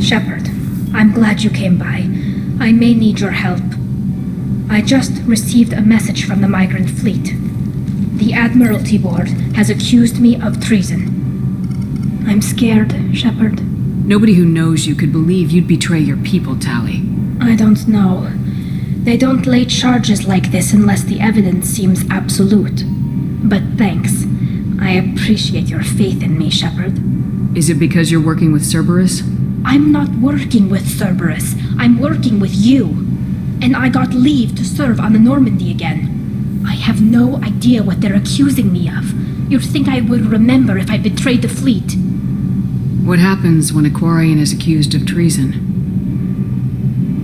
Shepard, I'm glad you came by. I may need your help. I just received a message from the migrant fleet. The Admiralty Board has accused me of treason. I'm scared, Shepard. Nobody who knows you could believe you'd betray your people, Tali. I don't know. They don't lay charges like this unless the evidence seems absolute. But thanks. I appreciate your faith in me, Shepard. Is it because you're working with Cerberus? I'm not working with Cerberus. I'm working with you. And I got leave to serve on the Normandy again. I have no idea what they're accusing me of. You'd think I would remember if I betrayed the fleet. What happens when a Quarian is accused of treason?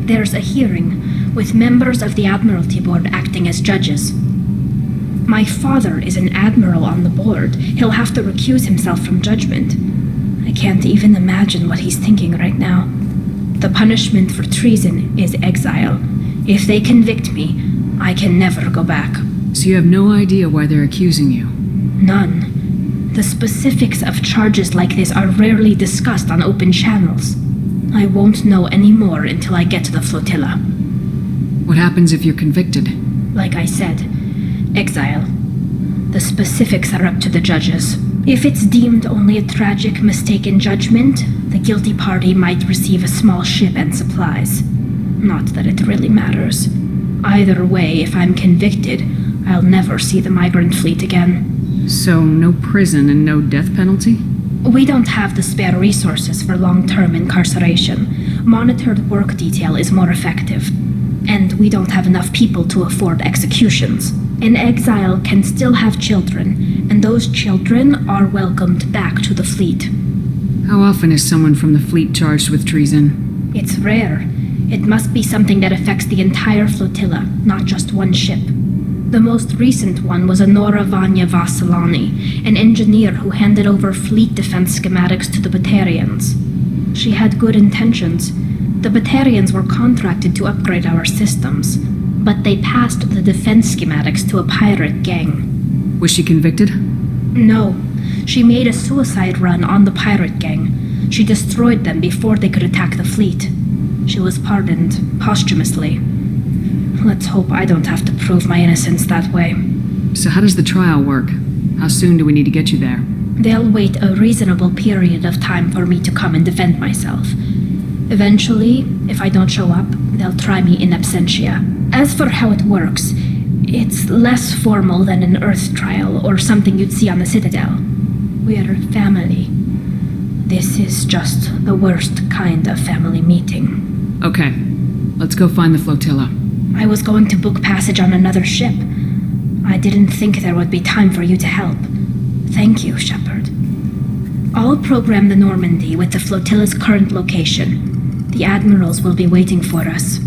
There's a hearing, with members of the Admiralty Board acting as judges. My father is an admiral on the board. He'll have to recuse himself from judgment. I can't even imagine what he's thinking right now. The punishment for treason is exile. If they convict me, I can never go back. So you have no idea why they're accusing you? None. The specifics of charges like this are rarely discussed on open channels. I won't know any more until I get to the flotilla. What happens if you're convicted? Like I said, exile. The specifics are up to the judges. If it's deemed only a tragic mistake in judgment, the guilty party might receive a small ship and supplies. Not that it really matters. Either way, if I'm convicted, I'll never see the migrant fleet again. So, no prison and no death penalty? We don't have the spare resources for long-term incarceration. Monitored work detail is more effective. And we don't have enough people to afford executions. An exile can still have children, and those children are welcomed back to the fleet. How often is someone from the fleet charged with treason? It's rare. It must be something that affects the entire flotilla, not just one ship. The most recent one was Honora Vanya Vassilani, an engineer who handed over fleet defense schematics to the Batarians. She had good intentions. The Batarians were contracted to upgrade our systems, but they passed the defense schematics to a pirate gang. Was she convicted? No. She made a suicide run on the pirate gang. She destroyed them before they could attack the fleet. She was pardoned, posthumously. Let's hope I don't have to prove my innocence that way. So how does the trial work? How soon do we need to get you there? They'll wait a reasonable period of time for me to come and defend myself. Eventually, if I don't show up, they'll try me in absentia. As for how it works, it's less formal than an Earth trial or something you'd see on the Citadel. We're family. This is just the worst kind of family meeting. Okay, let's go find the flotilla. I was going to book passage on another ship. I didn't think there would be time for you to help. Thank you, Shepard. I'll program the Normandy with the flotilla's current location. The admirals will be waiting for us.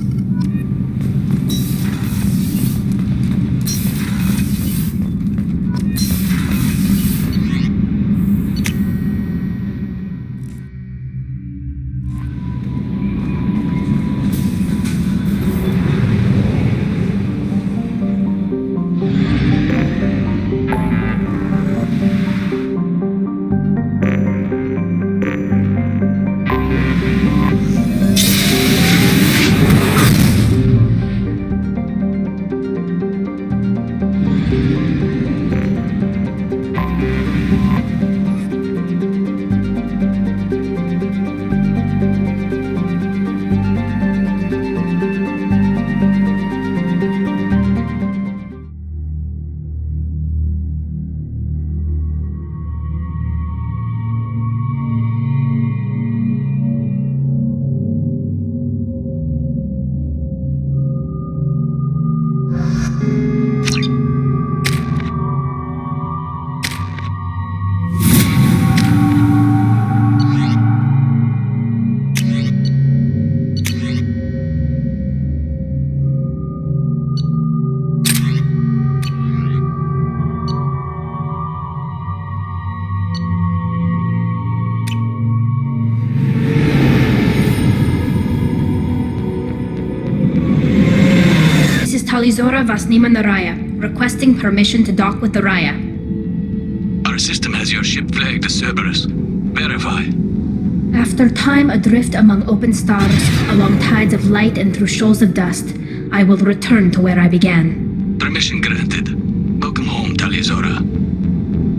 Talizora Vasnima Naraya, requesting permission to dock with the Raya. Our system has your ship flagged as Cerberus. Verify. After time adrift among open stars, along tides of light and through shoals of dust, I will return to where I began. Permission granted. Welcome home, Tali.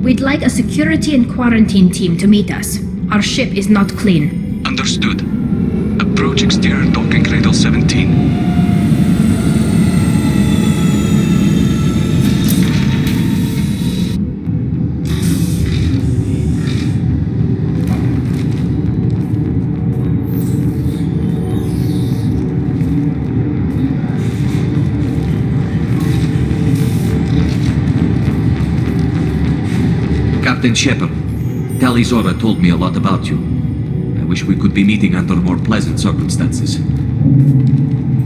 We'd like a security and quarantine team to meet us. Our ship is not clean. Understood. Approach exterior docking cradle 17. Captain Shepard, Tali told me a lot about you. I wish we could be meeting under more pleasant circumstances.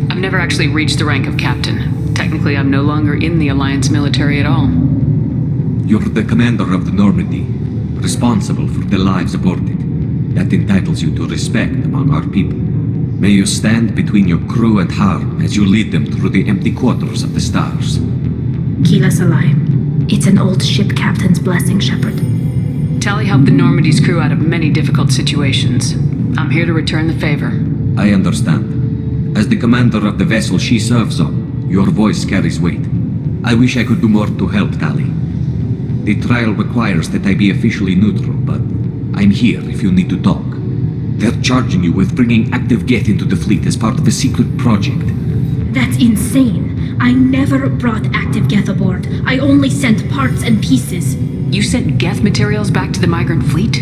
I've never actually reached the rank of captain. Technically, I'm no longer in the Alliance military at all. You're the commander of the Normandy, responsible for the lives aborted. That entitles you to respect among our people. May you stand between your crew and harm as you lead them through the empty quarters of the stars. Keep us alive. It's an old ship captain's blessing, Shepard. Tali helped the Normandy's crew out of many difficult situations. I'm here to return the favor. I understand. As the commander of the vessel she serves on, your voice carries weight. I wish I could do more to help Tali. The trial requires that I be officially neutral, but I'm here if you need to talk. They're charging you with bringing active Geth into the fleet as part of a secret project. That's insane. I never brought active Geth aboard. I only sent parts and pieces. You sent Geth materials back to the migrant fleet?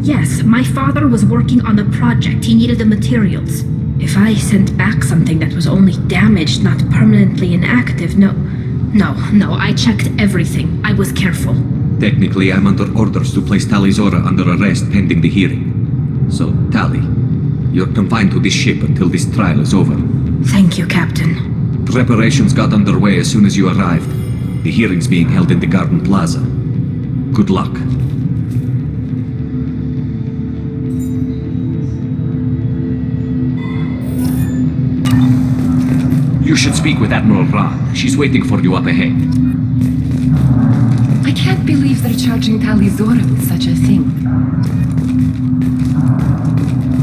Yes, my father was working on a project. He needed the materials. If I sent back something that was only damaged, not permanently inactive, no, I checked everything. I was careful. Technically, I'm under orders to place Tali under arrest pending the hearing. So, Tali, you're confined to this ship until this trial is over. Thank you, Captain. Preparations got underway as soon as you arrived. The hearing's being held in the Garden Plaza. Good luck. You should speak with Admiral Ra. She's waiting for you up ahead. I can't believe they're charging Tali with such a thing.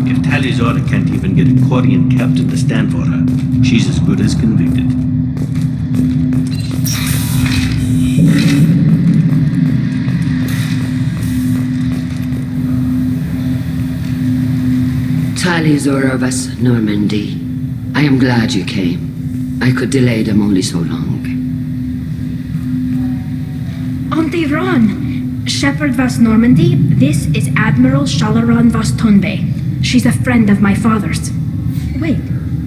If Tali can't even get a Quarian captain to stand for her, she's as good as convicted. Tali of us, Normandy. I am glad you came. I could delay them only so long. Auntie Ron! Shepard Vas Normandy, this is Admiral Shalaran Vas Tonbe. She's a friend of my father's. Wait,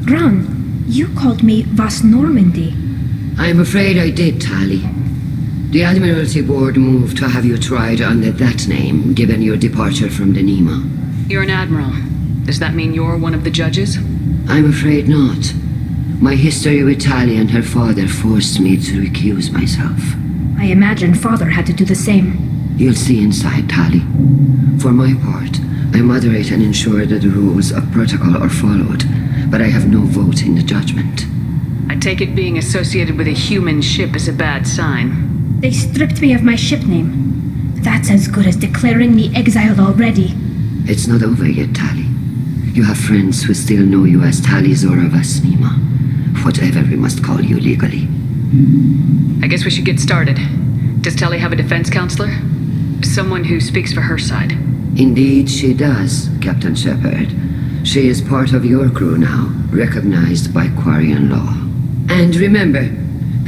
Ron, you called me Vas Normandy. I'm afraid I did, Tali. The Admiralty Board moved to have you tried under that name, given your departure from the Nima. You're an admiral. Does that mean you're one of the judges? I'm afraid not. My history with Tali and her father forced me to recuse myself. I imagine father had to do the same. You'll see inside, Tali. For my part, I moderate and ensure that the rules of protocol are followed, but I have no vote in the judgment. I take it being associated with a human ship is a bad sign. They stripped me of my ship name. That's as good as declaring me exiled already. It's not over yet, Tali. You have friends who still know you as Tali Zora Vasnima. Whatever we must call you legally. I guess we should get started. Does Tali have a defense counselor? Someone who speaks for her side. Indeed she does, Captain Shepard. She is part of your crew now, recognized by Quarian law. And remember,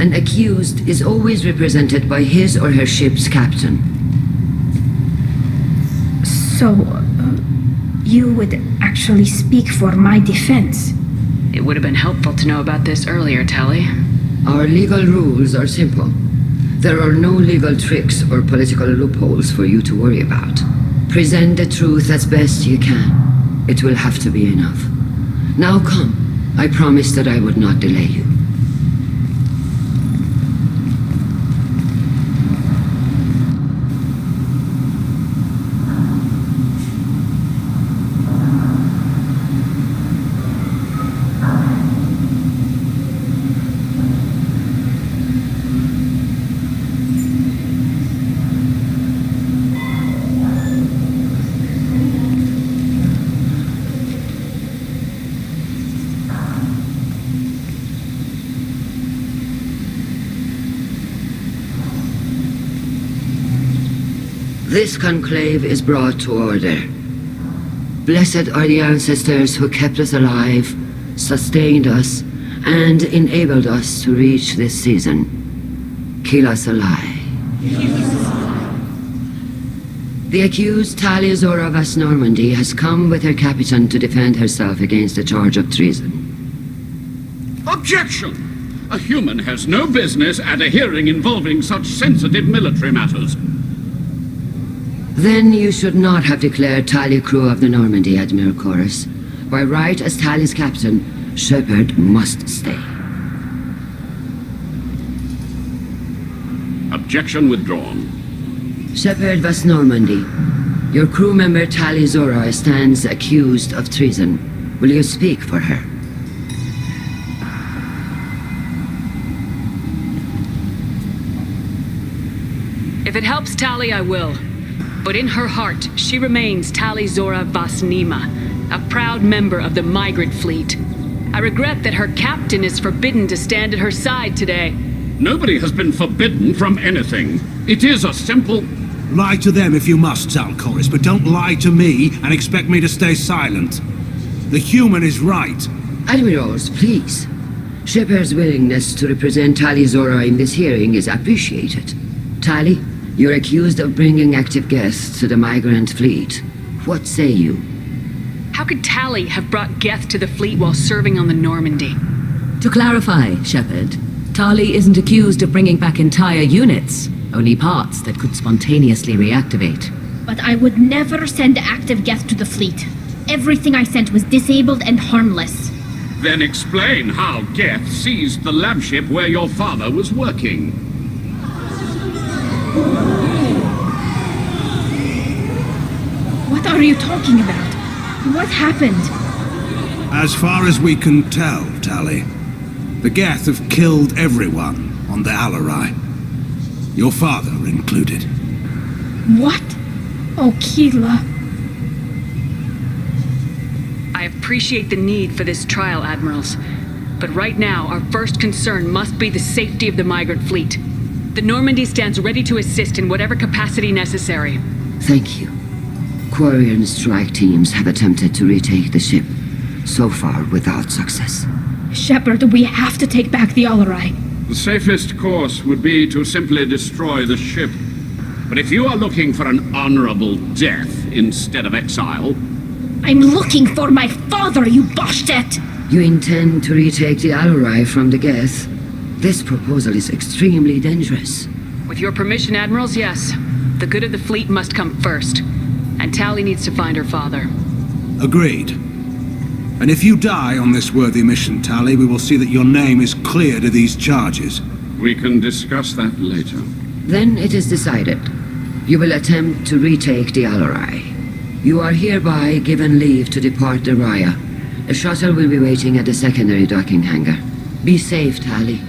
an accused is always represented by his or her ship's captain. So, you would actually speak for my defense? It would have been helpful to know about this earlier, Tali. Our legal rules are simple. There are no legal tricks or political loopholes for you to worry about. Present the truth as best you can. It will have to be enough. Now come. I promised that I would not delay you. This conclave is brought to order. Blessed are the ancestors who kept us alive, sustained us, and enabled us to reach this season. Kila Salai. The accused Tali Zora Vas Normandy has come with her captain to defend herself against a charge of treason. Objection! A human has no business at a hearing involving such sensitive military matters. Then you should not have declared Tali crew of the Normandy, Admiral Chorus. By right as Tali's captain, Shepard must stay. Objection withdrawn. Shepard Vas Normandy, your crew member Tali Zora stands accused of treason. Will you speak for her? If it helps Tali, I will. But in her heart, she remains Tali Zora Vas Nima, a proud member of the migrant fleet. I regret that her captain is forbidden to stand at her side today. Nobody has been forbidden from anything. It is a simple... Lie to them if you must, Chorus, but don't lie to me and expect me to stay silent. The human is right. Admirals, please. Shepard's willingness to represent Tali Zora in this hearing is appreciated. Tali, you're accused of bringing active guests to the migrant fleet. What say you? How could Tali have brought Geth to the fleet while serving on the Normandy? To clarify, Shepard, Tali isn't accused of bringing back entire units, only parts that could spontaneously reactivate. But I would never send active Geth to the fleet. Everything I sent was disabled and harmless. Then explain how Geth seized the lab ship where your father was working. What are you talking about? What happened? As far as we can tell, Tali, the Geth have killed everyone on the Alarai. Your father included. What? Oh, Kila. I appreciate the need for this trial, Admirals. But right now, our first concern must be the safety of the migrant fleet. The Normandy stands ready to assist in whatever capacity necessary. Thank you. Quarian strike teams have attempted to retake the ship, so far without success. Shepard, we have to take back the Alarai. The safest course would be to simply destroy the ship. But if you are looking for an honorable death instead of exile... I'm looking for my father, you Boshtet! You intend to retake the Alarai from the Geth? This proposal is extremely dangerous. With your permission, Admirals, yes. The good of the fleet must come first. And Tali needs to find her father. Agreed. And if you die on this worthy mission, Tali, we will see that your name is cleared of these charges. We can discuss that later. Then it is decided. You will attempt to retake the Alarai. You are hereby given leave to depart the Raya. A shuttle will be waiting at the secondary docking hangar. Be safe, Tali.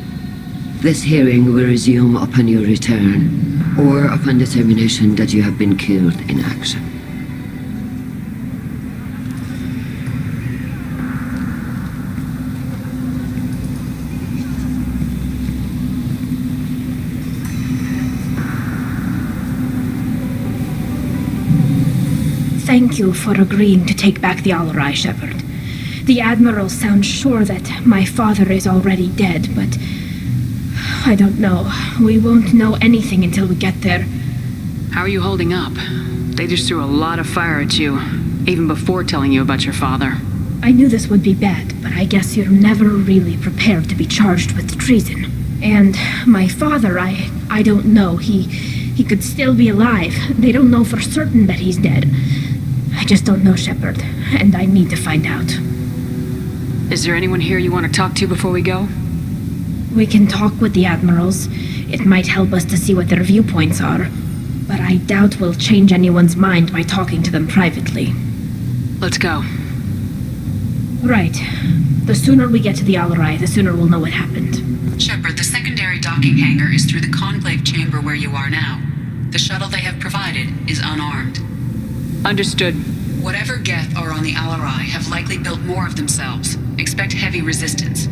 This hearing will resume upon your return, or upon determination that you have been killed in action. Thank you for agreeing to take back the Alarai, Shepard. The Admiral sounds sure that my father is already dead, but... I don't know. We won't know anything until we get there. How are you holding up? They just threw a lot of fire at you, even before telling you about your father. I knew this would be bad, but I guess you're never really prepared to be charged with treason. And my father, I don't know. He could still be alive. They don't know for certain that he's dead. I just don't know, Shepard, and I need to find out. Is there anyone here you want to talk to before we go? We can talk with the Admirals. It might help us to see what their viewpoints are. But I doubt we'll change anyone's mind by talking to them privately. Let's go. Right. The sooner we get to the Alarai, the sooner we'll know what happened. Shepard, the secondary docking hangar is through the conclave chamber where you are now. The shuttle they have provided is unarmed. Understood. Whatever Geth are on the Alarai have likely built more of themselves. Expect heavy resistance.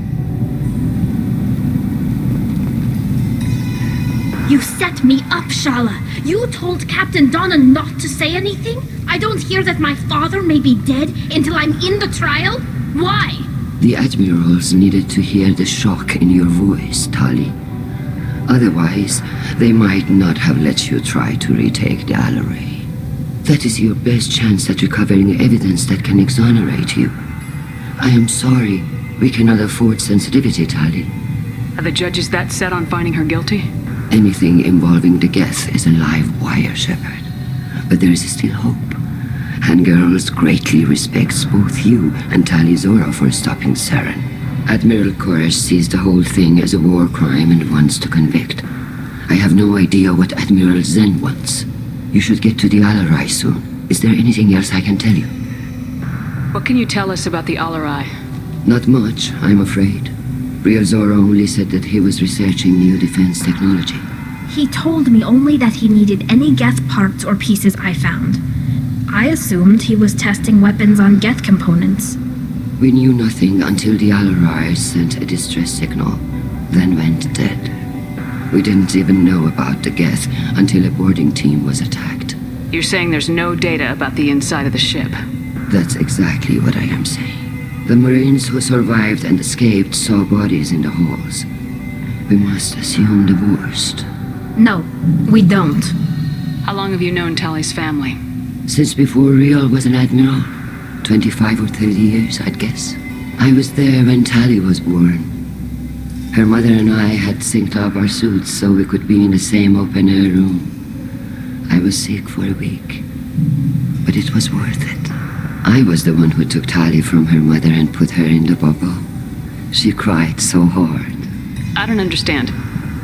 You set me up, Shala. You told Captain Donna not to say anything? I don't hear that my father may be dead until I'm in the trial? Why? The admirals needed to hear the shock in your voice, Tali. Otherwise, they might not have let you try to retake the Alaray. That is your best chance at recovering evidence that can exonerate you. I am sorry. We cannot afford sensitivity, Tali. Are the judges that set on finding her guilty? Anything involving the Geth is a live wire, Shepard. But there is still hope. Handgirls greatly respects both you and Tali Zora for stopping Saren. Admiral Koresh sees the whole thing as a war crime and wants to convict. I have no idea what Admiral Zen wants. You should get to the Alarai soon. Is there anything else I can tell you? What can you tell us about the Alarai? Not much, I'm afraid. Real Zora only said that he was researching new defense technology. He told me only that he needed any Geth parts or pieces I found. I assumed he was testing weapons on Geth components. We knew nothing until the Alarai sent a distress signal, then went dead. We didn't even know about the Geth until a boarding team was attacked. You're saying there's no data about the inside of the ship? That's exactly what I am saying. The Marines who survived and escaped saw bodies in the halls. We must assume the worst. No, we don't. How long have you known Tali's family? Since before Real was an admiral. 25 or 30 years, I'd guess. I was there when Tali was born. Her mother and I had synced up our suits so we could be in the same open-air room. I was sick for a week, but it was worth it. I was the one who took Tali from her mother and put her in the bubble. She cried so hard. I don't understand.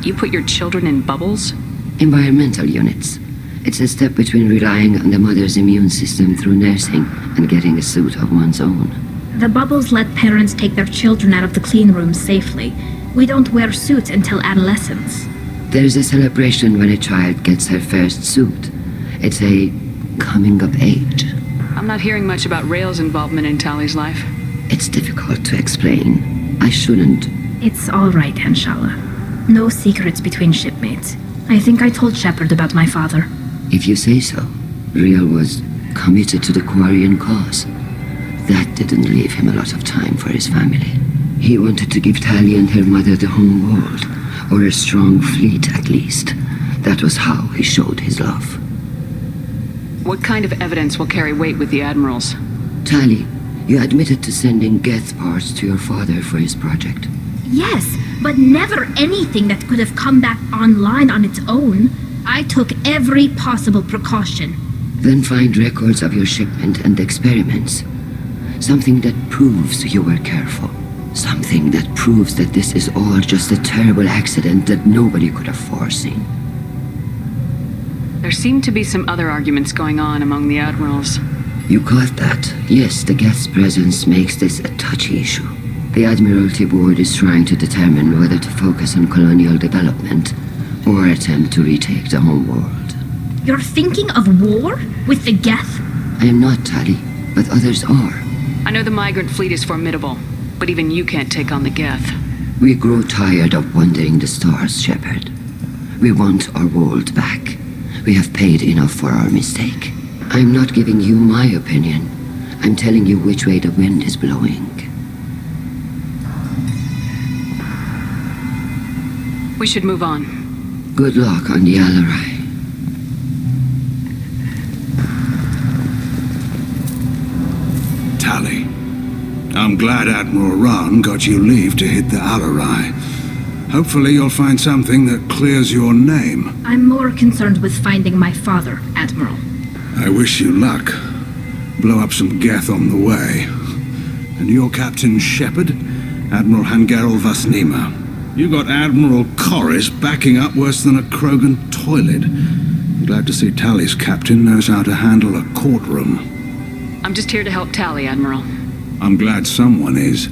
You put your children in bubbles? Environmental units. It's a step between relying on the mother's immune system through nursing and getting a suit of one's own. The bubbles let parents take their children out of the clean rooms safely. We don't wear suits until adolescence. There's a celebration when a child gets her first suit. It's a coming of age. I'm not hearing much about Rail's involvement in Tali's life. It's difficult to explain. I shouldn't. It's all right, Anshala. No secrets between shipmates. I think I told Shepard about my father. If you say so. Real was committed to the Quarian cause. That didn't leave him a lot of time for his family. He wanted to give Tali and her mother the home world, or a strong fleet at least. That was how he showed his love. What kind of evidence will carry weight with the admirals? Tali, you admitted to sending Geth parts to your father for his project. Yes, but never anything that could have come back online on its own. I took every possible precaution. Then find records of your shipment and experiments. Something that proves you were careful. Something that proves that this is all just a terrible accident that nobody could have foreseen. There seem to be some other arguments going on among the admirals. You caught that. Yes, the Geth's presence makes this a touchy issue. The Admiralty Board is trying to determine whether to focus on colonial development or attempt to retake the home world. You're thinking of war? With the Geth? I am not, Tali, but others are. I know the migrant fleet is formidable, but even you can't take on the Geth. We grow tired of wandering the stars, Shepard. We want our world back. We have paid enough for our mistake. I'm not giving you my opinion. I'm telling you which way the wind is blowing. We should move on. Good luck on the Alarai. Tali, I'm glad Admiral Rahn got you leave to hit the Alarai. Hopefully you'll find something that clears your name. I'm more concerned with finding my father, Admiral. I wish you luck. Blow up some Geth on the way. And your Captain Shepard, Admiral Hangarel Vasnima. You got Admiral Koresh backing up worse than a Krogan toilet. I'm glad to see Tali's captain knows how to handle a courtroom. I'm just here to help Tali, Admiral. I'm glad someone is.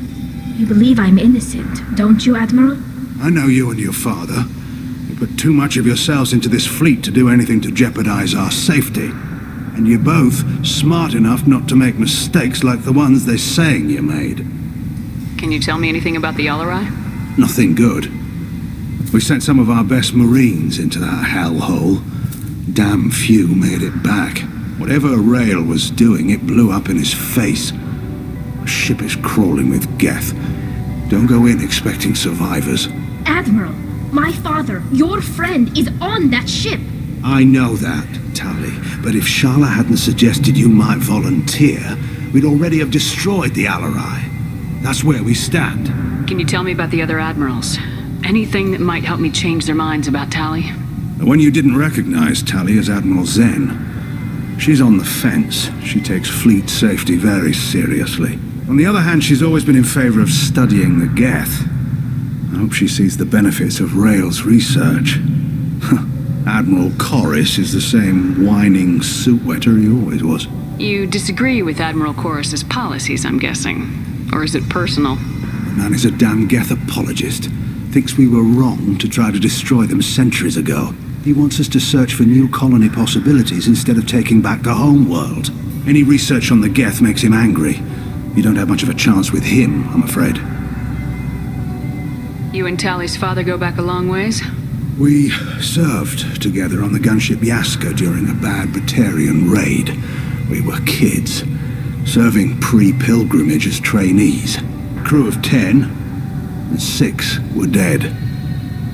You believe I'm innocent, don't you, Admiral? I know you and your father. You put too much of yourselves into this fleet to do anything to jeopardize our safety. And you're both smart enough not to make mistakes like the ones they're saying you made. Can you tell me anything about the Alarai? Nothing good. We sent some of our best Marines into that hellhole. Damn few made it back. Whatever Rail was doing, it blew up in his face. The ship is crawling with Geth. Don't go in expecting survivors. Admiral, my father, your friend, is on that ship. I know that, Tali, but if Shala hadn't suggested you might volunteer, we'd already have destroyed the Alarai. That's where we stand. Can you tell me about the other admirals? Anything that might help me change their minds about Tali? The one you didn't recognize, Tali, is Admiral Zen. She's on the fence. She takes fleet safety very seriously. On the other hand, she's always been in favor of studying the Geth. I hope she sees the benefits of Rail's research. Admiral Corris is the same whining suit-wetter he always was. You disagree with Admiral Corus's policies, I'm guessing. Or is it personal? The man is a damn Geth apologist. Thinks we were wrong to try to destroy them centuries ago. He wants us to search for new colony possibilities instead of taking back the home world. Any research on the Geth makes him angry. You don't have much of a chance with him, I'm afraid. You and Tali's father go back a long ways? We served together on the gunship Yaska during a bad Batarian raid. We were kids, serving pre-pilgrimage as trainees. Crew of 10, and 6 were dead.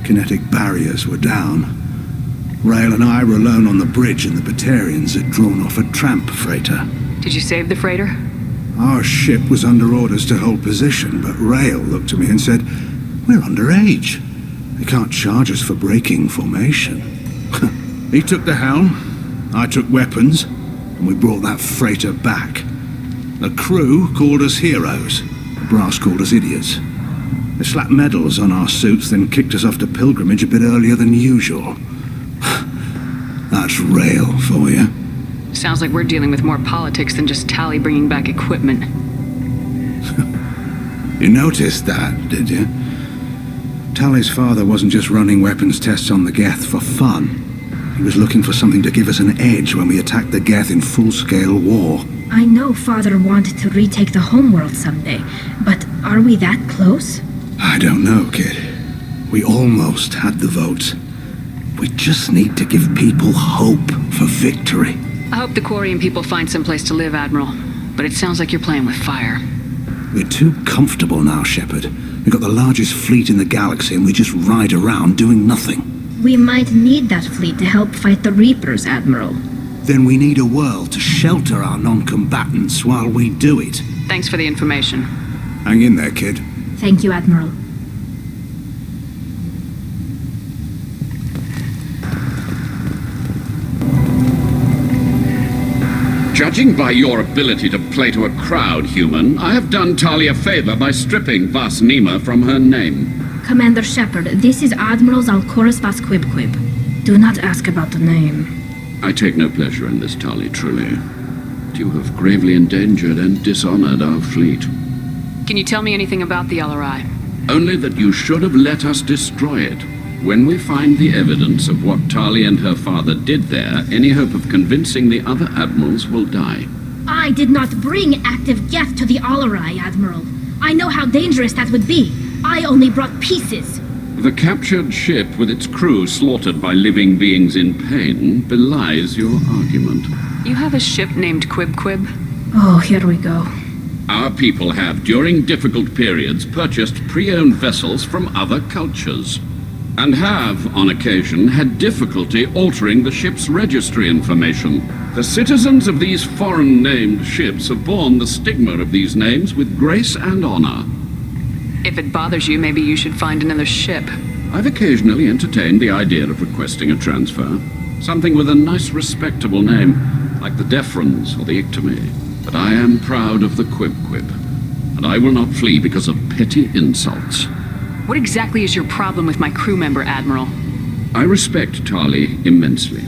Kinetic barriers were down. Rail and I were alone on the bridge, and the Batarians had drawn off a tramp freighter. Did you save the freighter? Our ship was under orders to hold position, but Rail looked at me and said, "We're underage. They can't charge us for breaking formation." He took the helm, I took weapons, and we brought that freighter back. The crew called us heroes. The brass called us idiots. They slapped medals on our suits, then kicked us off to pilgrimage a bit earlier than usual. That's Rail for you. Sounds like we're dealing with more politics than just Tali bringing back equipment. You noticed that, did you? Tali's father wasn't just running weapons tests on the Geth for fun. He was looking for something to give us an edge when we attacked the Geth in full-scale war. I know Father wanted to retake the homeworld someday, but are we that close? I don't know, kid. We almost had the votes. We just need to give people hope for victory. I hope the Quarian people find some place to live, Admiral. But it sounds like you're playing with fire. We're too comfortable now, Shepard. We've got the largest fleet in the galaxy and we just ride around doing nothing. We might need that fleet to help fight the Reapers, Admiral. Then we need a world to shelter our non-combatants while we do it. Thanks for the information. Hang in there, kid. Thank you, Admiral. Judging by your ability to play to a crowd, human, I have done Tali a favor by stripping Vas Nima from her name. Commander Shepard, this is Admiral Zalcorus Vas Quibquib. Do not ask about the name. I take no pleasure in this, Tali, truly. You have gravely endangered and dishonored our fleet. Can you tell me anything about the Alarai? Only that you should have let us destroy it. When we find the evidence of what Tali and her father did there, any hope of convincing the other admirals will die. I did not bring active Geth to the Alarai, Admiral. I know how dangerous that would be. I only brought pieces. The captured ship with its crew slaughtered by living beings in pain belies your argument. You have a ship named Quibquib? Oh, here we go. Our people have, during difficult periods, purchased pre-owned vessels from other cultures. And have, on occasion, had difficulty altering the ship's registry information. The citizens of these foreign-named ships have borne the stigma of these names with grace and honor. If it bothers you, maybe you should find another ship. I've occasionally entertained the idea of requesting a transfer. Something with a nice, respectable name, like the Defrons or the Ictomy. But I am proud of the Quibquib, and I will not flee because of petty insults. What exactly is your problem with my crew member, Admiral? I respect Tali immensely.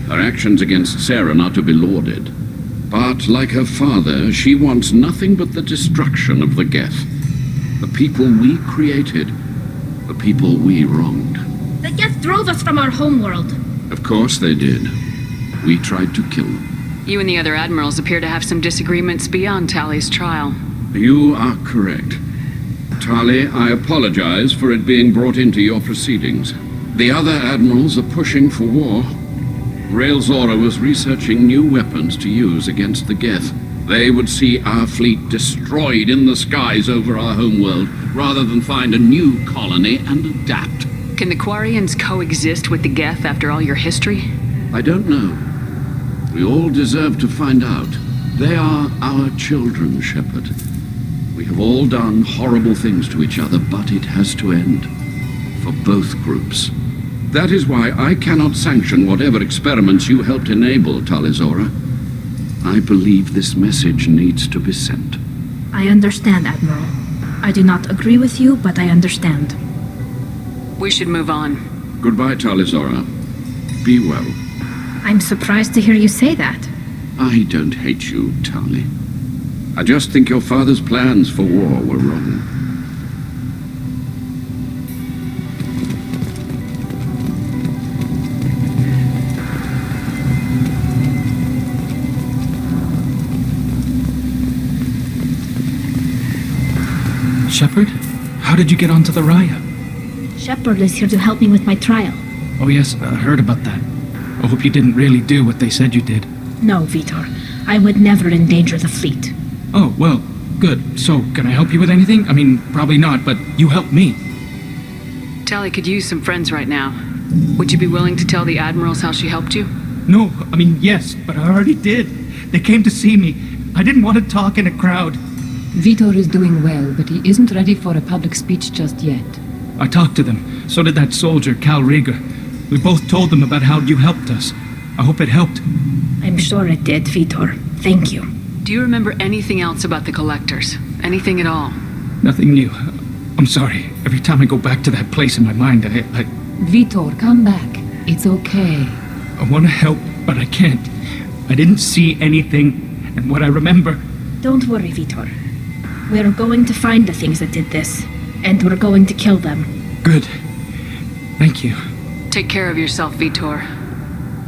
Her actions against Saren are to be lauded. But, like her father, she wants nothing but the destruction of the Geth. The people we created. The people we wronged. The Geth drove us from our homeworld. Of course they did. We tried to kill them. You and the other admirals appear to have some disagreements beyond Tali's trial. You are correct. Tali, I apologize for it being brought into your proceedings. The other admirals are pushing for war. Rael Zora was researching new weapons to use against the Geth. They would see our fleet destroyed in the skies over our homeworld, rather than find a new colony and adapt. Can the Quarians coexist with the Geth after all your history? I don't know. We all deserve to find out. They are our children, Shepard. We have all done horrible things to each other, but it has to end. For both groups. That is why I cannot sanction whatever experiments you helped enable, Tali Zora. I believe this message needs to be sent. I understand, Admiral. I do not agree with you, but I understand. We should move on. Goodbye, Tali Zora. Be well. I'm surprised to hear you say that. I don't hate you, Tali. I just think your father's plans for war were wrong. Shepard? How did you get onto the Raya? Shepard is here to help me with my trial. Oh yes, I heard about that. I hope you didn't really do what they said you did. No, Vitor. I would never endanger the fleet. Oh, well, good. So, can I help you with anything? I mean, probably not, but you helped me. Tali could use some friends right now. Would you be willing to tell the admirals how she helped you? No, I mean, yes, but I already did. They came to see me. I didn't want to talk in a crowd. Vitor is doing well, but he isn't ready for a public speech just yet. I talked to them. So did that soldier, Cal Rieger. We both told them about how you helped us. I hope it helped. I'm sure it did, Vitor. Thank you. Do you remember anything else about the Collectors? Anything at all? Nothing new. I'm sorry. Every time I go back to that place in my mind, I Vitor, come back. It's okay. I want to help, but I can't. I didn't see anything, and what I remember... Don't worry, Vitor. We're going to find the things that did this, and we're going to kill them. Good. Thank you. Take care of yourself, Vitor.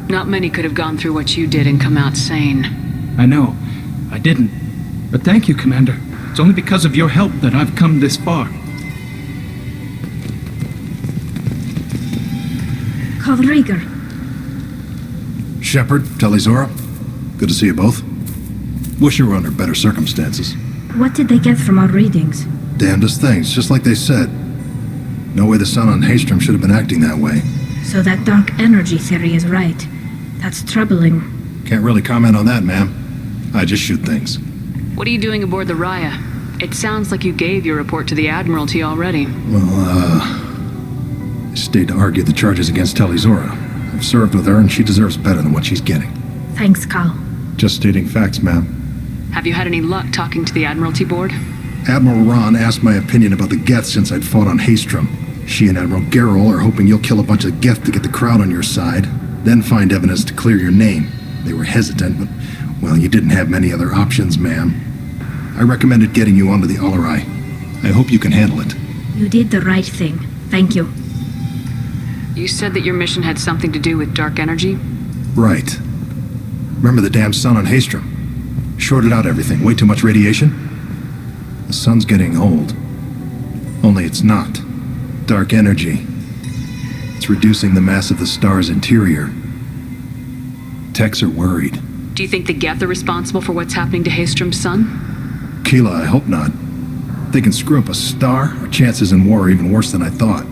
Not many could have gone through what you did and come out sane. I know. I didn't. But thank you, Commander. It's only because of your help that I've come this far. Cal Rieger. Shepard, Tali Zora. Good to see you both. Wish you were under better circumstances. What did they get from our readings? Damnedest things, just like they said. No way the sun on Haystrom should have been acting that way. So that dark energy theory is right. That's troubling. Can't really comment on that, ma'am. I just shoot things. What are you doing aboard the Raya? It sounds like you gave your report to the Admiralty already. Well, I stayed to argue the charges against Tali Zora. I've served with her, and she deserves better than what she's getting. Thanks, Cal. Just stating facts, ma'am. Have you had any luck talking to the Admiralty Board? Admiral Ron asked my opinion about the Geth since I'd fought on Haystrom. She and Admiral Garrel are hoping you'll kill a bunch of Geth to get the crowd on your side, then find evidence to clear your name. They were hesitant, but, well, you didn't have many other options, ma'am. I recommended getting you onto the Alarai. I hope you can handle it. You did the right thing. Thank you. You said that your mission had something to do with dark energy? Right. Remember the damn sun on Haystrom? Shorted out everything. Way too much radiation? The sun's getting old. Only it's not. Dark energy. It's reducing the mass of the star's interior. Techs are worried. Do you think the Geth are responsible for what's happening to Haystrom's sun? Keela, I hope not. They can screw up a star. Our chances in war are even worse than I thought.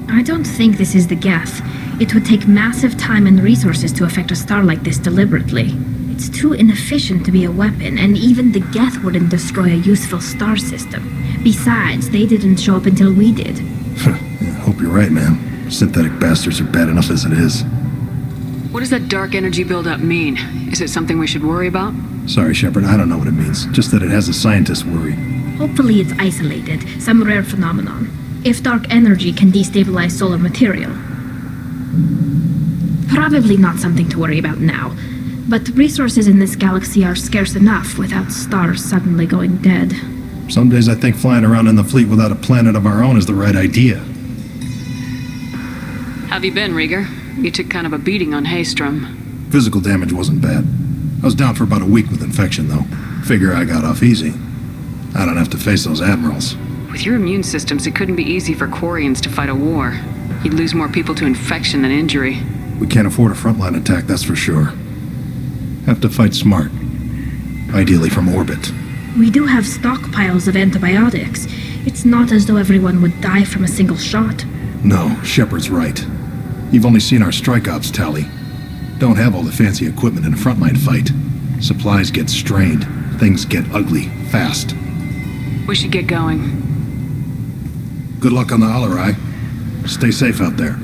I don't think this is the Geth. It would take massive time and resources to affect a star like this deliberately. It's too inefficient to be a weapon, and even the Geth wouldn't destroy a useful star system. Besides, they didn't show up until we did. I hope you're right, ma'am. Synthetic bastards are bad enough as it is. What does that dark energy buildup mean? Is it something we should worry about? Sorry, Shepard, I don't know what it means. Just that it has the scientists worried. Hopefully it's isolated, some rare phenomenon. If dark energy can destabilize solar material. Probably not something to worry about now. But resources in this galaxy are scarce enough without stars suddenly going dead. Some days I think flying around in the fleet without a planet of our own is the right idea. Have you been, Rieger? You took kind of a beating on Haystrom. Physical damage wasn't bad. I was down for about a week with infection, though. Figure I got off easy. I don't have to face those admirals. With your immune systems, it couldn't be easy for Quarians to fight a war. You'd lose more people to infection than injury. We can't afford a frontline attack, that's for sure. Have to fight smart. Ideally from orbit. We do have stockpiles of antibiotics. It's not as though everyone would die from a single shot. No, Shepard's right. You've only seen our strike ops, Tali. Don't have all the fancy equipment in a frontline fight. Supplies get strained. Things get ugly, fast. We should get going. Good luck on the Alarai. Stay safe out there.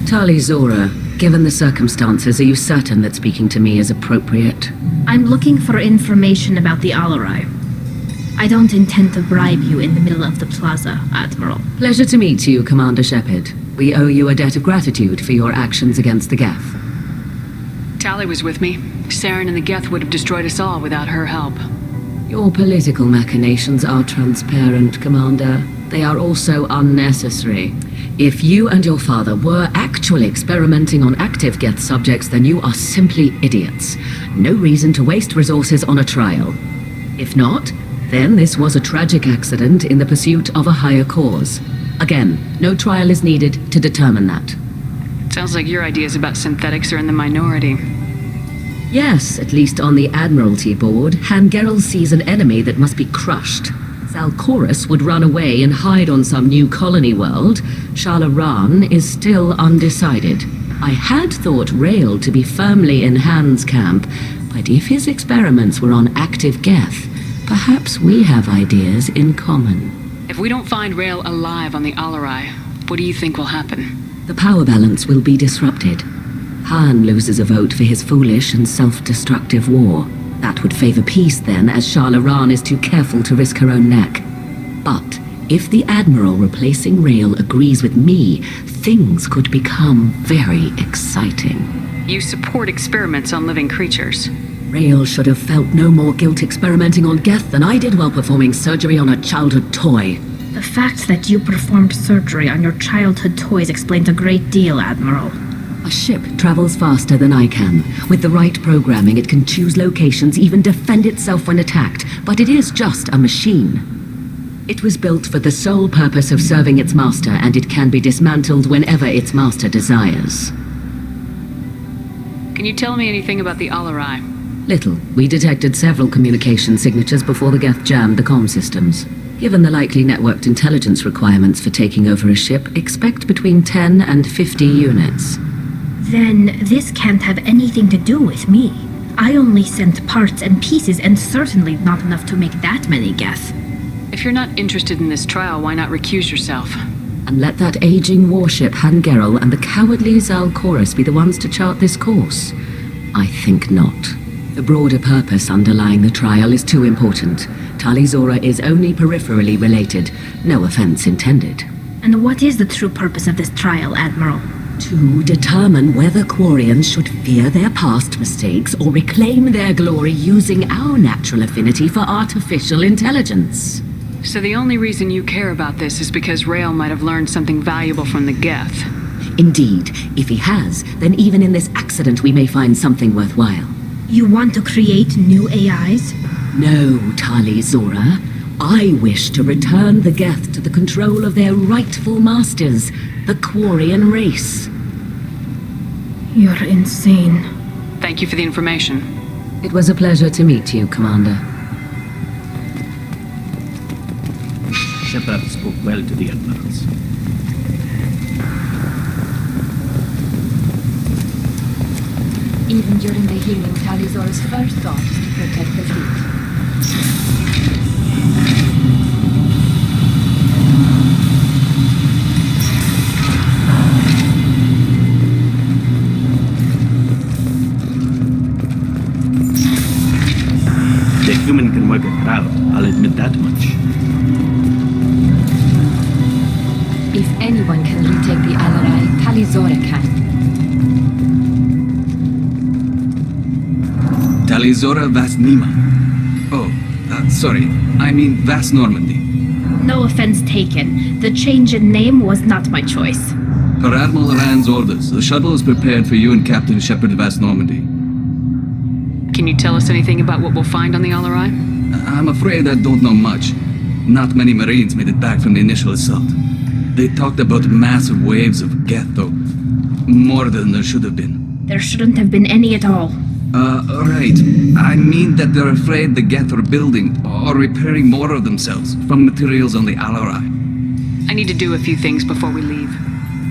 Tali Zora, given the circumstances, are you certain that speaking to me is appropriate? I'm looking for information about the Alarai. I don't intend to bribe you in the middle of the plaza, Admiral. Pleasure to meet you, Commander Shepard. We owe you a debt of gratitude for your actions against the Geth. Tali was with me. Saren and the Geth would have destroyed us all without her help. Your political machinations are transparent, Commander. They are also unnecessary. If you and your father were actually experimenting on active Geth subjects, then you are simply idiots. No reason to waste resources on a trial. If not, then this was a tragic accident in the pursuit of a higher cause. Again, no trial is needed to determine that. Sounds like your ideas about synthetics are in the minority. Yes, at least on the Admiralty board, Hangerel sees an enemy that must be crushed. Zalcorus would run away and hide on some new colony world. Shalaran is still undecided. I had thought Rael to be firmly in Han's camp, but if his experiments were on active Geth, perhaps we have ideas in common. If we don't find Rael alive on the Alarai, what do you think will happen? The power balance will be disrupted. Han loses a vote for his foolish and self-destructive war. That would favor peace then, as Shalaran is too careful to risk her own neck. But if the Admiral replacing Rael agrees with me, things could become very exciting. You support experiments on living creatures. Rael should have felt no more guilt experimenting on Geth than I did while performing surgery on a childhood toy. The fact that you performed surgery on your childhood toys explains a great deal, Admiral. A ship travels faster than I can. With the right programming, it can choose locations, even defend itself when attacked. But it is just a machine. It was built for the sole purpose of serving its master, and it can be dismantled whenever its master desires. Can you tell me anything about the Alarai? Little. We detected several communication signatures before the Geth jammed the comm systems. Given the likely networked intelligence requirements for taking over a ship, expect between 10 and 50 units. Then this can't have anything to do with me. I only sent parts and pieces, and certainly not enough to make that many Geth. If you're not interested in this trial, why not recuse yourself? And let that aging warship Hangerel and the cowardly Zalcorus be the ones to chart this course? I think not. The broader purpose underlying the trial is too important. Tali Zora is only peripherally related. No offense intended. And what is the true purpose of this trial, Admiral? To determine whether Quarians should fear their past mistakes or reclaim their glory using our natural affinity for artificial intelligence. So the only reason you care about this is because Rael might have learned something valuable from the Geth. Indeed. If he has, then even in this accident we may find something worthwhile. You want to create new AIs? No, Tali Zora. I wish to return the Geth to the control of their rightful masters, the Quarian race. You're insane. Thank you for the information. It was a pleasure to meet you, Commander. Shepard spoke well to the admirals. Even during the healing, Tali Zora's first thought is to protect the fleet. The human can work a crowd, I'll admit that much. If anyone can retake the Alarai, Tali Zora can. Tali Zora Vas Nima. Oh, sorry. I mean Vas Normandy. No offense taken. The change in name was not my choice. Per Admiral Rand's orders, the shuttle is prepared for you and Captain Shepard Vas Normandy. Can you tell us anything about what we'll find on the Alarai? I'm afraid I don't know much. Not many Marines made it back from the initial assault. They talked about massive waves of Geth, though. More than there should have been. There shouldn't have been any at all. Right. I mean that they're afraid the Geth are building or repairing more of themselves from materials on the Alarai. I need to do a few things before we leave.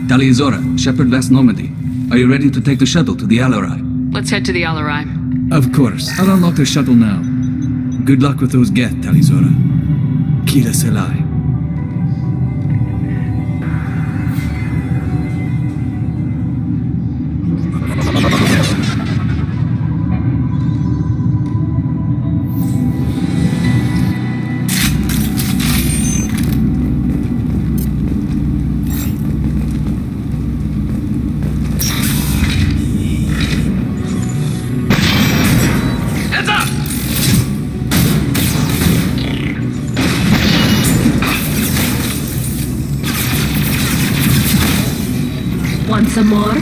Tali, Shepard, West Normandy. Are you ready to take the shuttle to the Alarai? Let's head to the Alarai. Of course. I'll unlock the shuttle now. Good luck with those Geth, Tali. Kila Selai. Want some more?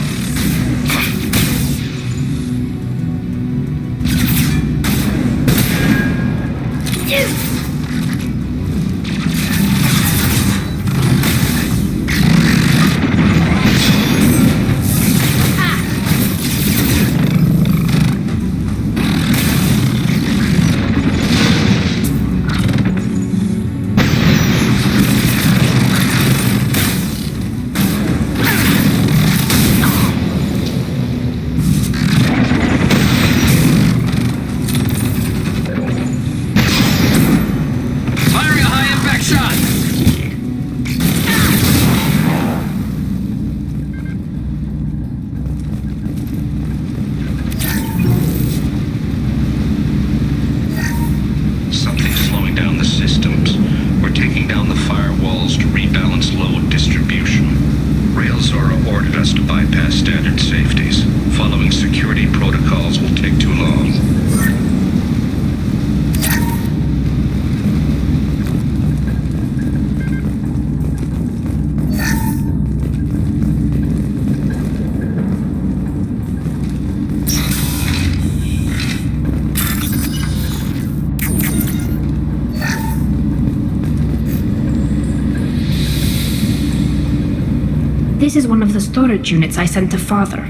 This is one of the storage units I sent to Father.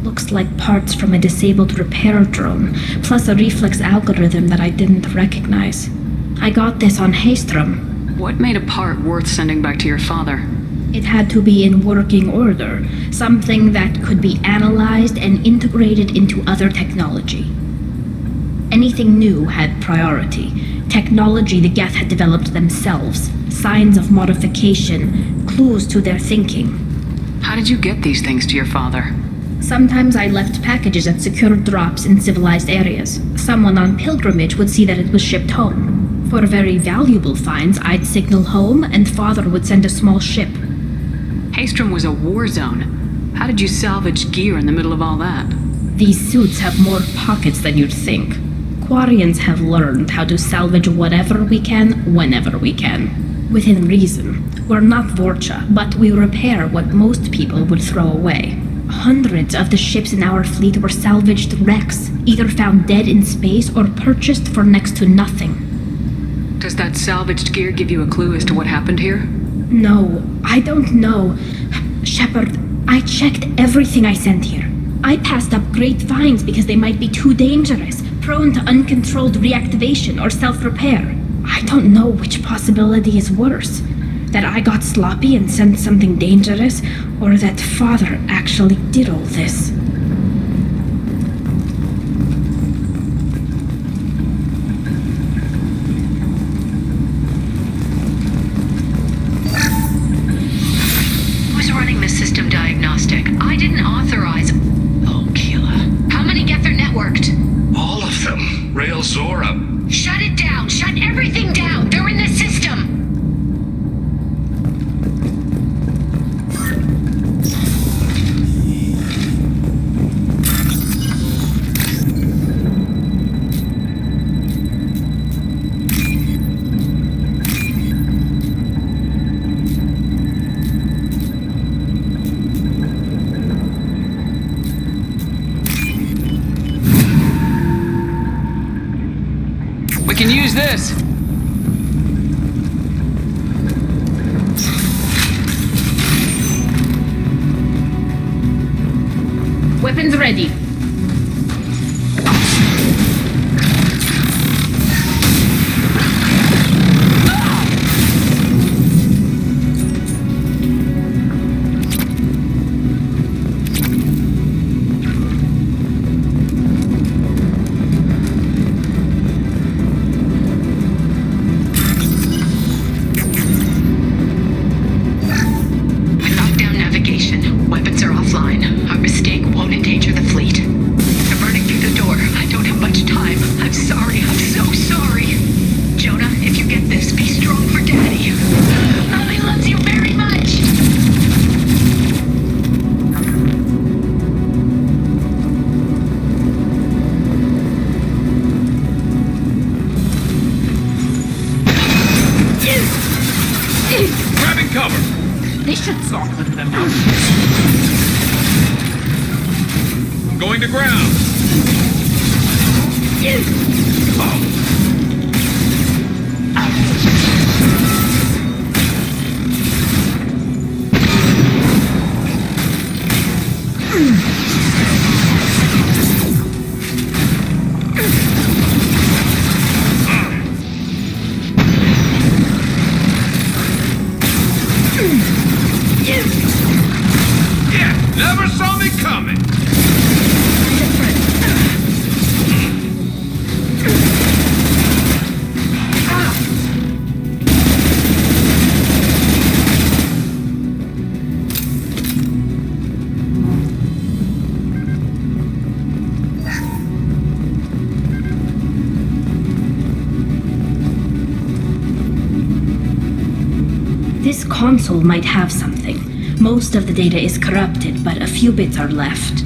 Looks like parts from a disabled repair drone, plus a reflex algorithm that I didn't recognize. I got this on Haystrom. What made a part worth sending back to your father? It had to be in working order, something that could be analyzed and integrated into other technology. Anything new had priority. Technology the Geth had developed themselves, signs of modification, clues to their thinking. How did you get these things to your father? Sometimes I left packages at secure drops in civilized areas. Someone on pilgrimage would see that it was shipped home. For very valuable finds, I'd signal home and Father would send a small ship. Haystrom was a war zone. How did you salvage gear in the middle of all that? These suits have more pockets than you'd think. Quarians have learned how to salvage whatever we can, whenever we can. Within reason. We're not Vorcha, but we repair what most people would throw away. Hundreds of the ships in our fleet were salvaged wrecks, either found dead in space or purchased for next to nothing. Does that salvaged gear give you a clue as to what happened here? No, I don't know. Shepard, I checked everything I sent here. I passed up great finds because they might be too dangerous, prone to uncontrolled reactivation or self-repair. I don't know which possibility is worse. That I got sloppy and sent something dangerous, or that Father actually did all this. Who's running the system diagnostic? I didn't authorize... Oh, Keela. How many Geth are networked? All of them. Rail Zora. Shut it down! Shut everything down! They're in the system! can use this. Weapons ready. Grabbing cover! They should soften them out. I'm going to ground! Never saw me coming! This console might have something. Most of the data is corrupted, but a few bits are left.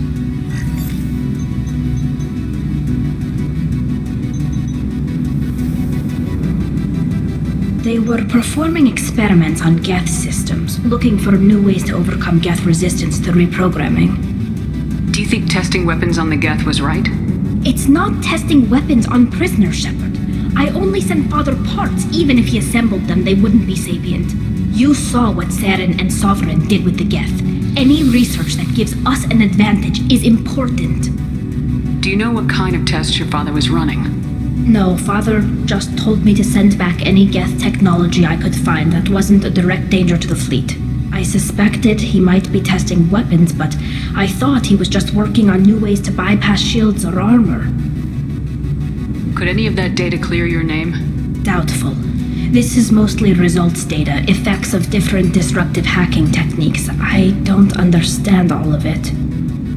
They were performing experiments on Geth systems, looking for new ways to overcome Geth resistance to reprogramming. Do you think testing weapons on the Geth was right? It's not testing weapons on prisoners, Shepard. I only sent Father parts. Even if he assembled them, they wouldn't be sapient. You saw what Saren and Sovereign did with the Geth. Any research that gives us an advantage is important. Do you know what kind of tests your father was running? No, Father just told me to send back any Geth technology I could find that wasn't a direct danger to the fleet. I suspected he might be testing weapons, but I thought he was just working on new ways to bypass shields or armor. Could any of that data clear your name? Doubtful. This is mostly results data, effects of different disruptive hacking techniques. I don't understand all of it.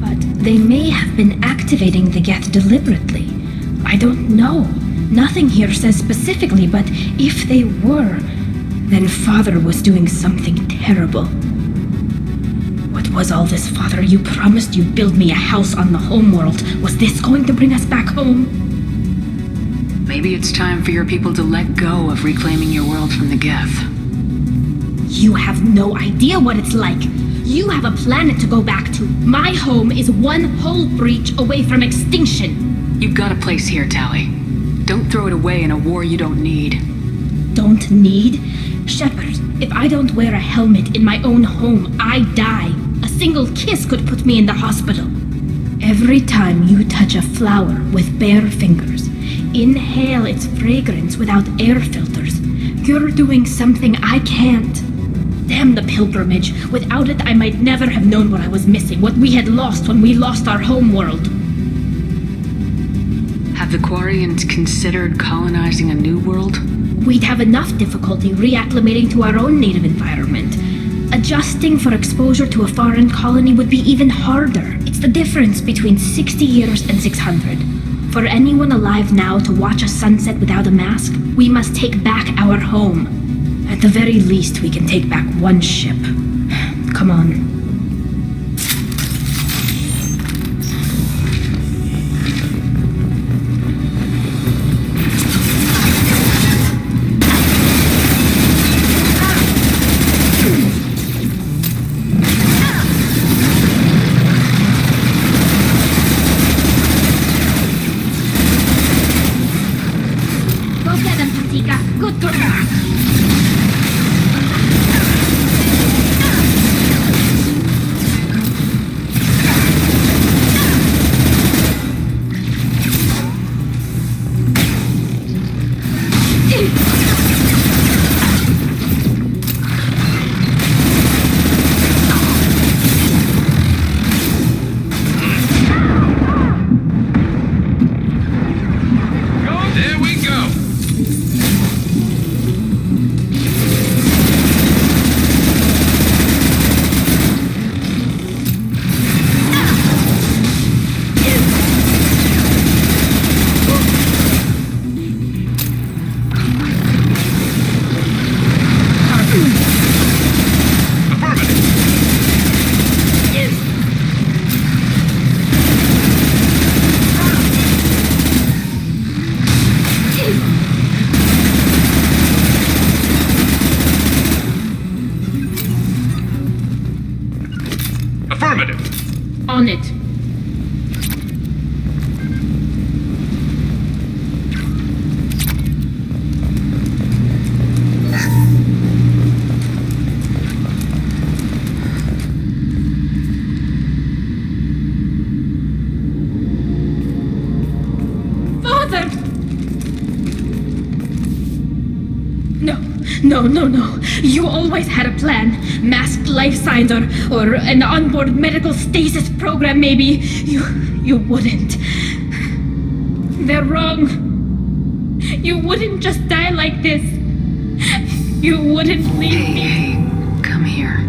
But they may have been activating the Geth deliberately. I don't know. Nothing here says specifically, but if they were, then Father was doing something terrible. What was all this, Father? You promised you'd build me a house on the homeworld. Was this going to bring us back home? Maybe it's time for your people to let go of reclaiming your world from the Geth. You have no idea what it's like. You have a planet to go back to. My home is one hull breach away from extinction. You've got a place here, Tali. Don't throw it away in a war you don't need. Don't need? Shepard, if I don't wear a helmet in my own home, I die. A single kiss could put me in the hospital. Every time you touch a flower with bare fingers, inhale its fragrance without air filters, you're doing something I can't. Damn the pilgrimage. Without it, I might never have known what I was missing, what we had lost when we lost our homeworld. Have the Quarians considered colonizing a new world? We'd have enough difficulty reacclimating to our own native environment. Adjusting for exposure to a foreign colony would be even harder. It's the difference between 60 years and 600. For anyone alive now to watch a sunset without a mask, we must take back our home. At the very least, we can take back one ship. Come on. On it. Father! No. You always had a plan. Masked life signs or an onboard medical stasis program, maybe. You wouldn't. They're wrong. You wouldn't just die like this. You wouldn't leave me. Hey, come here.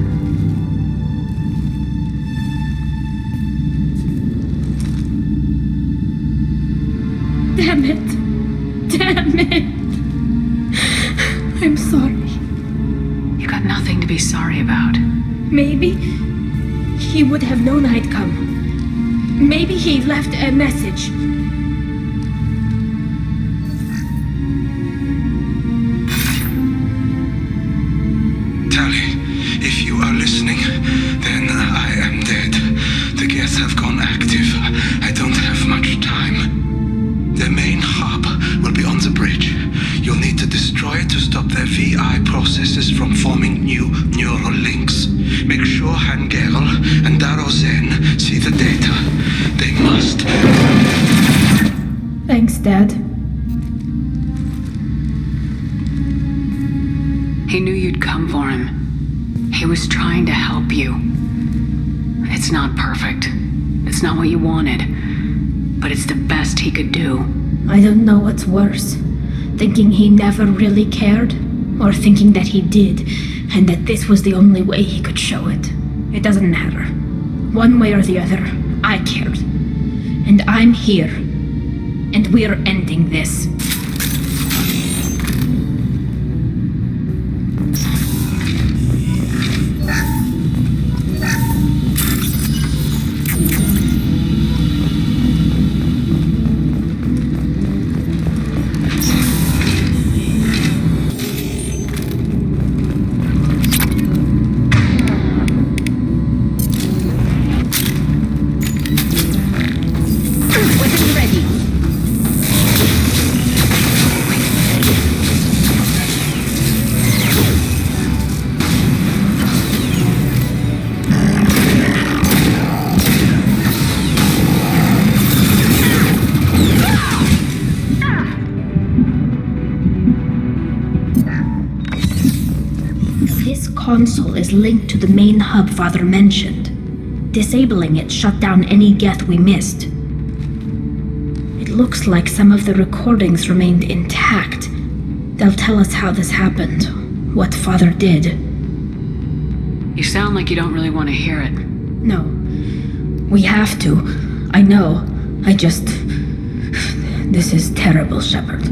Damn it. I'm sorry. You got nothing to be sorry about. Maybe he would have known I'd come. Maybe he left a message. Tali, if you are listening, then I am dead. The Geth have gone active. I don't have much time. The main hub will be on the bridge. You'll need to destroy it to stop their VI processes from forming new neural links. Make sure Hangerl and Daro Zen see the data. They must. Thanks, Dad. He knew you'd come for him. He was trying to help you. It's not perfect. It's not what you wanted. But it's the best he could do. I don't know what's worse. Thinking he never really cared, or thinking that he did, and that this was the only way he could show it. It doesn't matter. One way or the other, I cared. And I'm here. And we're ending this. Console is linked to the main hub Father mentioned. Disabling it shut down any Geth we missed. It looks like some of the recordings remained intact. They'll tell us how this happened, what Father did. You sound like you don't really want to hear it. No. We have to. I know. This is terrible, Shepard.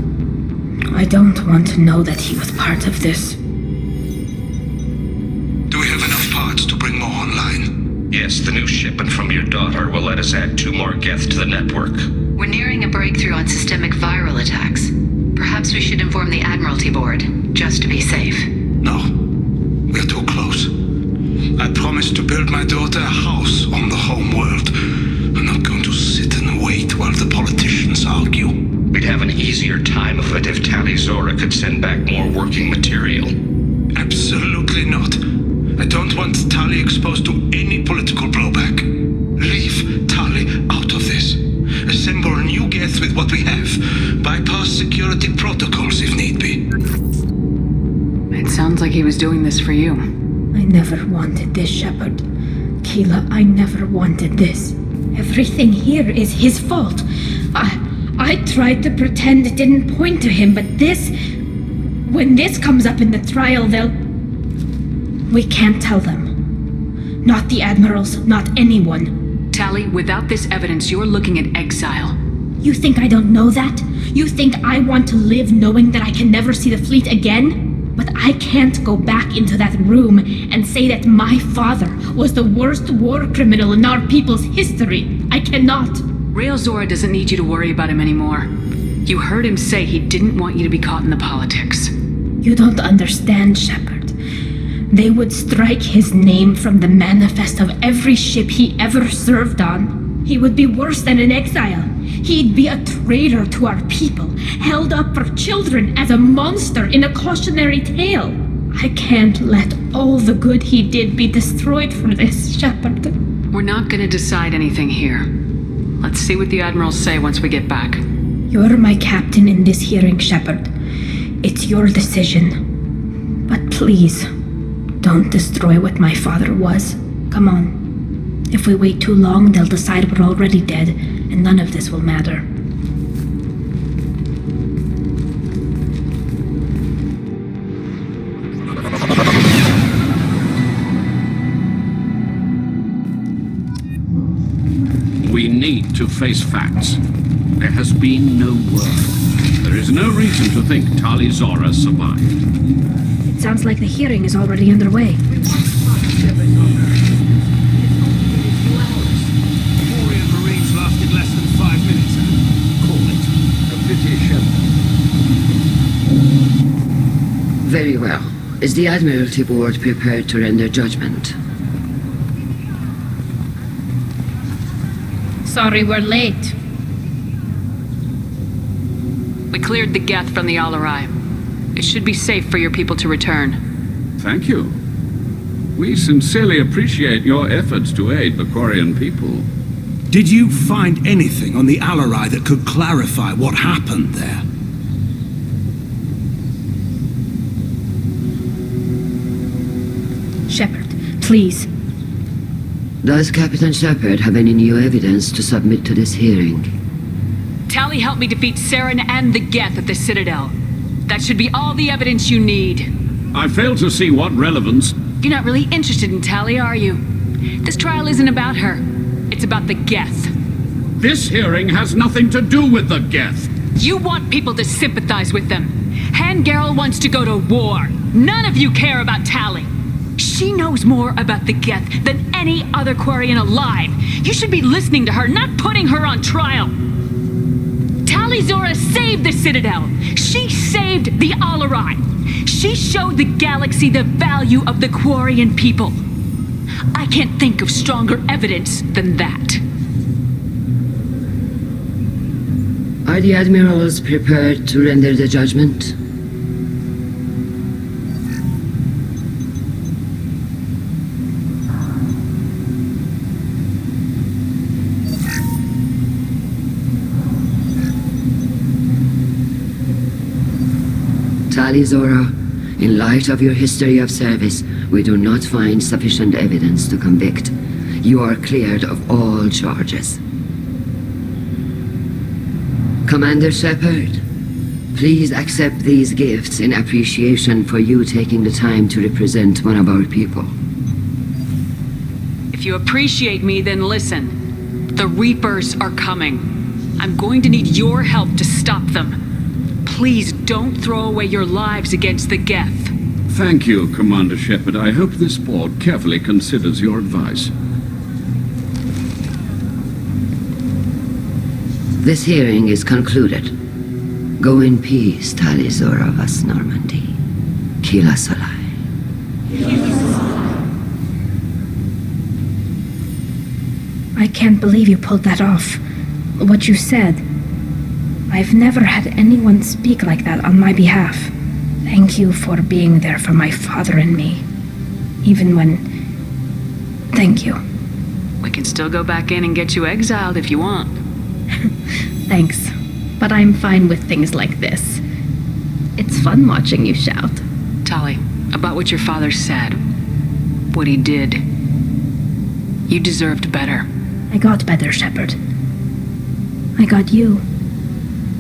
I don't want to know that he was part of this. Do we have enough parts to bring more online? Yes, the new shipment from your daughter will let us add 2 more Geth to the network. We're nearing a breakthrough on systemic viral attacks. Perhaps we should inform the Admiralty Board, just to be safe. No. We're too close. I promised to build my daughter a house on the home world. I'm not going to sit and wait while the politicians argue. We'd have an easier time of it if Tali Zora could send back more working material. Absolutely not. I don't want Tali exposed to any political blowback. Leave Tali out of this. Assemble a new Geth with what we have. Bypass security protocols if need be. It sounds like he was doing this for you. I never wanted this, Shepard. Keela, I never wanted this. Everything here is his fault. I tried to pretend it didn't point to him, but this... When this comes up in the trial, we can't tell them. Not the admirals, not anyone. Tali, without this evidence, you're looking at exile. You think I don't know that? You think I want to live knowing that I can never see the fleet again? But I can't go back into that room and say that my father was the worst war criminal in our people's history. I cannot. Rail Zora doesn't need you to worry about him anymore. You heard him say he didn't want you to be caught in the politics. You don't understand, Shepard. They would strike his name from the manifest of every ship he ever served on. He would be worse than an exile. He'd be a traitor to our people, held up for children as a monster in a cautionary tale. I can't let all the good he did be destroyed for this, Shepard. We're not gonna decide anything here. Let's see what the Admirals say once we get back. You're my captain in this hearing, Shepard. It's your decision. But please, don't destroy what my father was. Come on. If we wait too long, they'll decide we're already dead, and none of this will matter. We need to face facts. There has been no word. There is no reason to think Tali Zora survived. It sounds like the hearing is already underway. Marines lasted less than 5 minutes. Call it a pity, Shepard. Very well. Is the Admiralty Board prepared to render judgment? Sorry we're late. We cleared the Geth from the Alarai. It should be safe for your people to return. Thank you. We sincerely appreciate your efforts to aid Bakorian people. Did you find anything on the Alarai that could clarify what happened there? Shepard, please. Does Captain Shepard have any new evidence to submit to this hearing? Tali helped me defeat Saren and the Geth at the Citadel. That should be all the evidence you need. I fail to see what relevance... You're not really interested in Tali, are you? This trial isn't about her. It's about the Geth. This hearing has nothing to do with the Geth. You want people to sympathize with them. Hangarel wants to go to war. None of you care about Tali. She knows more about the Geth than any other Quarian alive. You should be listening to her, not putting her on trial. Tali Zora saved the Citadel. She saved the Alarai. She showed the galaxy the value of the Quarian people. I can't think of stronger evidence than that. Are the Admirals prepared to render the judgment? Tali Zora, in light of your history of service, we do not find sufficient evidence to convict. You are cleared of all charges. Commander Shepard, please accept these gifts in appreciation for you taking the time to represent one of our people. If you appreciate me, then listen. The Reapers are coming. I'm going to need your help to stop them. Please don't throw away your lives against the Geth. Thank you, Commander Shepard. I hope this board carefully considers your advice. This hearing is concluded. Go in peace, Tali Zora Vas Normandy. Kila Solai. I can't believe you pulled that off. What you said. I've never had anyone speak like that on my behalf. Thank you for being there for my father and me. Even when... Thank you. We can still go back in and get you exiled if you want. Thanks. But I'm fine with things like this. It's fun watching you shout. Tali, about what your father said. What he did. You deserved better. I got better, Shepard. I got you.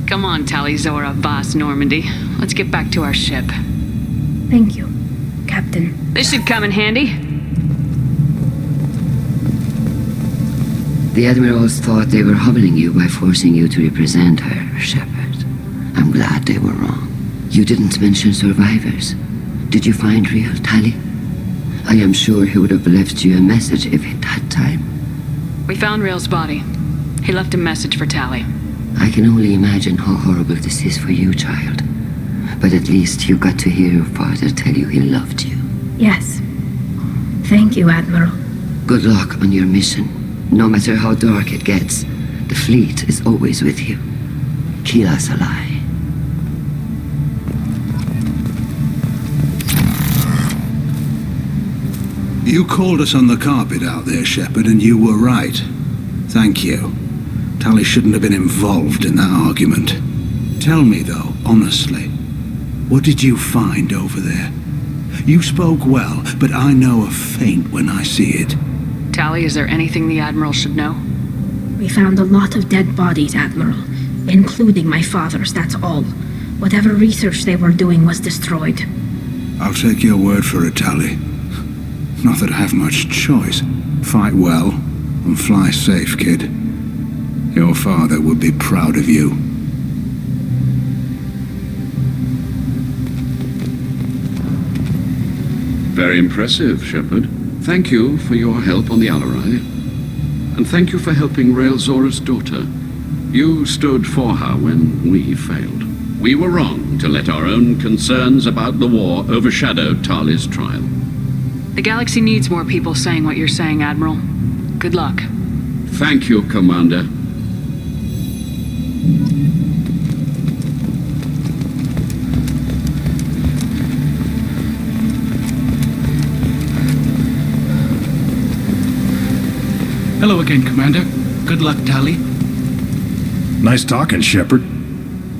Come on, Tali Zora Vas Normandy. Let's get back to our ship. Thank you, Captain. This should come in handy. The Admirals thought they were humbling you by forcing you to represent her, Shepard. I'm glad they were wrong. You didn't mention survivors. Did you find real Tali? I am sure he would have left you a message if he'd had time. We found Real's body. He left a message for Tali. I can only imagine how horrible this is for you, child. But at least you got to hear your father tell you he loved you. Yes. Thank you, Admiral. Good luck on your mission. No matter how dark it gets, the fleet is always with you. Kila Salai. You called us on the carpet out there, Shepard, and you were right. Thank you. Tali shouldn't have been involved in that argument. Tell me, though, honestly, what did you find over there? You spoke well, but I know a feint when I see it. Tali, is there anything the Admiral should know? We found a lot of dead bodies, Admiral. Including my father's, that's all. Whatever research they were doing was destroyed. I'll take your word for it, Tali. Not that I have much choice. Fight well, and fly safe, kid. Your father would be proud of you. Very impressive, Shepard. Thank you for your help on the Alarai. And thank you for helping Rael Zora's daughter. You stood for her when we failed. We were wrong to let our own concerns about the war overshadow Tali's trial. The galaxy needs more people saying what you're saying, Admiral. Good luck. Thank you, Commander. Hello again, Commander. Good luck, Tali. Nice talking, Shepard.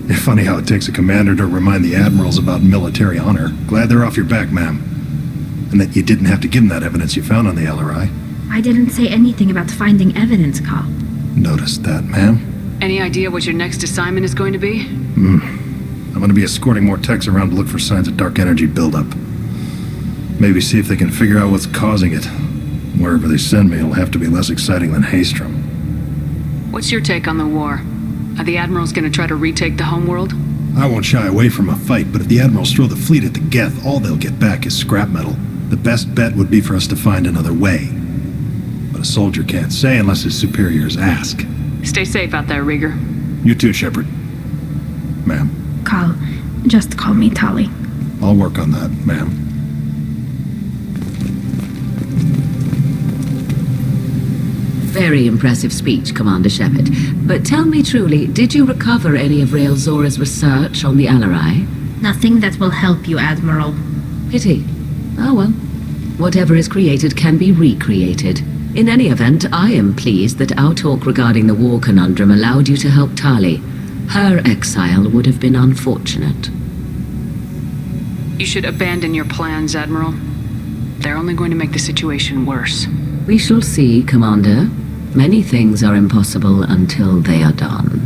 It's funny how it takes a commander to remind the admirals about military honor. Glad they're off your back, ma'am. And that you didn't have to give them that evidence you found on the LRI. I didn't say anything about finding evidence, Cal. Noticed that, ma'am. Any idea what your next assignment is going to be? I'm gonna be escorting more techs around to look for signs of dark energy buildup. Maybe see if they can figure out what's causing it. Wherever they send me, it'll have to be less exciting than Haystrom. What's your take on the war? Are the Admirals going to try to retake the homeworld? I won't shy away from a fight, but if the admirals throw the fleet at the Geth, all they'll get back is scrap metal. The best bet would be for us to find another way. But a soldier can't say unless his superiors ask. Stay safe out there, Rieger. You too, Shepard. Ma'am. Cal, just call me Tali. I'll work on that, ma'am. Very impressive speech, Commander Shepard. But tell me truly, did you recover any of Rael Zora's research on the Alarai? Nothing that will help you, Admiral. Pity. Oh well. Whatever is created can be recreated. In any event, I am pleased that our talk regarding the war conundrum allowed you to help Tali. Her exile would have been unfortunate. You should abandon your plans, Admiral. They're only going to make the situation worse. We shall see, Commander. Many things are impossible until they are done.